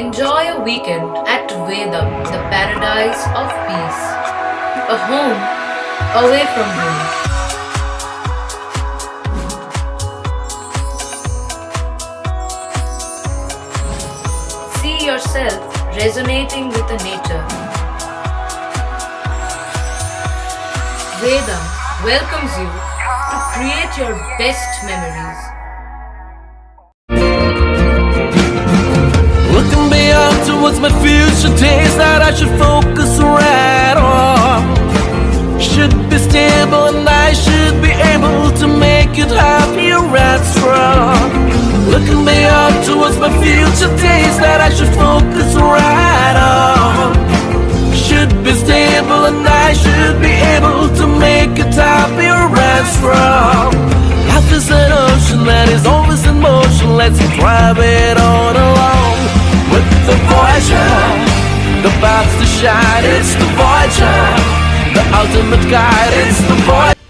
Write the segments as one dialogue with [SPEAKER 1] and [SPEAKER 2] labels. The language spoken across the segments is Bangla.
[SPEAKER 1] Enjoy a weekend at Vedam, the paradise of peace. A home away from home. See yourself resonating with the nature. Vedam welcomes you to create your best memories.
[SPEAKER 2] Looking beyond towards my future days that I should focus right on. Should be stable and I should be able to make it happier and strong. Looking beyond towards my future days that I should focus right on. Should be stable and I should be able to make it happier and strong. Life is an ocean that is always in motion. Let's drive it on along. With the Voyager, the path to shine, it's the Voyager, the ultimate guide, it's the Voyager.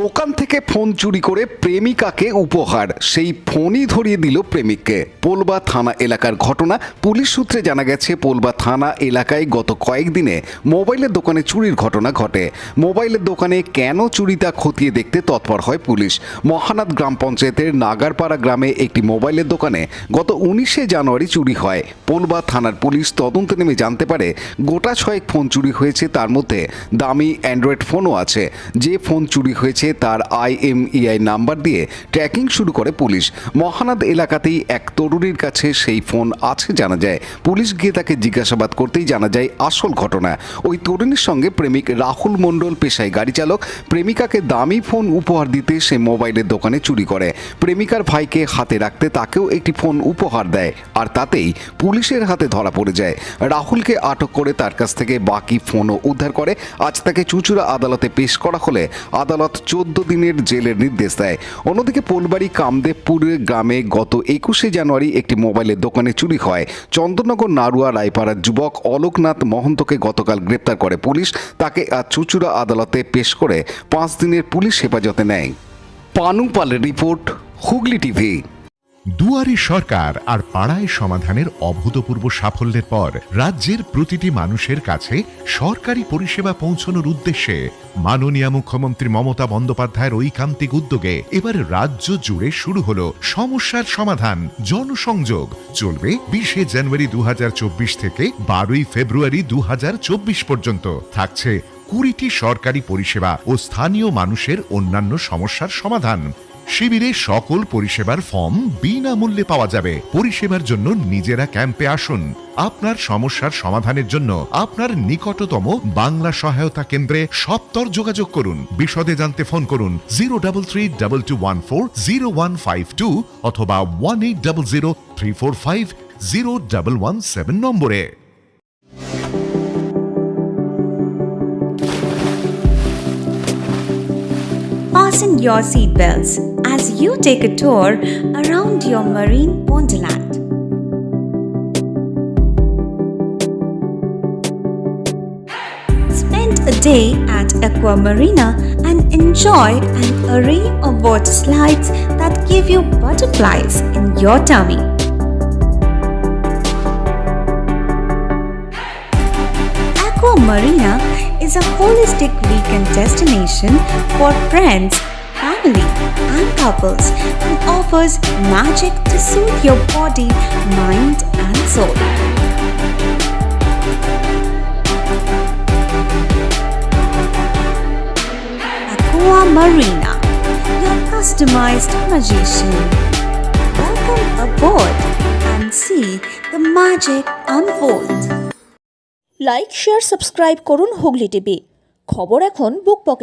[SPEAKER 3] দোকান থেকে ফোন চুরি করে প্রেমিকাকে উপহার, সেই ফোনই ধরিয়ে দিল প্রেমিককে। পোলবা থানা এলাকার ঘটনা। পুলিশ সূত্রে জানা গেছে, পোলবা থানা এলাকায় গত কয়েকদিনে মোবাইলের দোকানে চুরির ঘটনা ঘটে। মোবাইলের দোকানে কেন চুরি তা খতিয়ে দেখতে তৎপর হয় পুলিশ। মহানাদ গ্রাম পঞ্চায়েতের নাগারপাড়া গ্রামে একটি মোবাইলের দোকানে গত 19শে জানুয়ারি চুরি হয়। পোলবা থানার পুলিশ তদন্তে নেমে জানতে পারে গোটা 6 ফোন চুরি হয়েছে, তার মধ্যে দামি অ্যান্ড্রয়েড ফোনও আছে। যে ফোন চুরি হয়েছে তার IMEI নাম্বার দিয়ে ট্র্যাকিং শুরু করে পুলিশ। মহানাদ এলাকাতেই এক তরুণীর কাছে সেই ফোন আছে জানা যায়। পুলিশ গিয়ে তাকে জিজ্ঞাসাবাদ করতেই জানা যায় আসল ঘটনা। ওই তরুণীর সঙ্গে প্রেমিক রাহুল মণ্ডল, পেশায় গাড়ি চালক। প্রেমিকাকে দামি ফোন উপহার দিতে সে মোবাইলের দোকানে চুরি করে। প্রেমিকার ভাইকে হাতে রাখতে তাকেও একটি ফোন উপহার দেয়, আর তাতেই পুলিশের হাতে ধরা পড়ে যায়। রাহুলকে আটক করে তার কাছ থেকে বাকি ফোনও উদ্ধার করে। আজ তাকে চুঁচুড়া আদালতে পেশ করা হলে আদালত 14 দিনের জেলের নির্দেশ দেয়। অন্যদিকে পোলবাড়ি কামদেবপুরের গ্রামে গত 21শে জানুয়ারি একটি মোবাইলের দোকানে চুরি হয়। চন্দননগর নাড়ুয়া রায়পাড়ার যুবক অলোকনাথ মহন্তকে গতকাল গ্রেপ্তার করে পুলিশ। তাকে আজ চুঁচুড়া আদালতে পেশ করে 5 দিনের পুলিশ হেফাজতে নেয়। পানু পালের রিপোর্ট, হুগলি টিভি।
[SPEAKER 4] দুয়ারে সরকার আর পাড়ায় সমাধানের অভূতপূর্ব সাফল্যের পর রাজ্যের প্রতিটি মানুষের কাছে সরকারি পরিষেবা পৌঁছানোর উদ্দেশ্যে মাননীয় মুখ্যমন্ত্রী মমতা বন্দ্যোপাধ্যায়ের ঐকান্তিক উদ্যোগে এবার রাজ্য জুড়ে শুরু হলো সমস্যার সমাধান জনসংযোগ। চলবে 20শে জানুয়ারি 2024 থেকে 12ই ফেব্রুয়ারি 2024 পর্যন্ত। থাকছে 20টি সরকারি পরিষেবা ও স্থানীয় মানুষের অন্যান্য সমস্যার সমাধান। শিবিরে সকল পরিষেবার ফর্ম বিনামূল্যে পাওয়া যাবে। পরিষেবার জন্য নিজেরা ক্যাম্পে আসুন। আপনার সমস্যার সমাধানের জন্য আপনার নিকটতম বাংলা সহায়তা কেন্দ্রে সত্বর যোগাযোগ করুন। বিশদে জানতে ফোন করুন 03322140152 অথবা 180034501117 নম্বরে।
[SPEAKER 5] Fasten your seatbelts as you take a tour around your marine wonderland. Spend a day at Aqua Marina and enjoy an array of water slides that give you butterflies in your tummy. Aqua Marina is a holistic weekend destination for friends, family, and couples and offers magic to soothe your body, mind, and soul. Aqua Marina, your customized magician. Welcome aboard and see the magic unfold.
[SPEAKER 6] Like, share, subscribe করুন হুগলি টিভি। খবর এখন বুক পকেটে।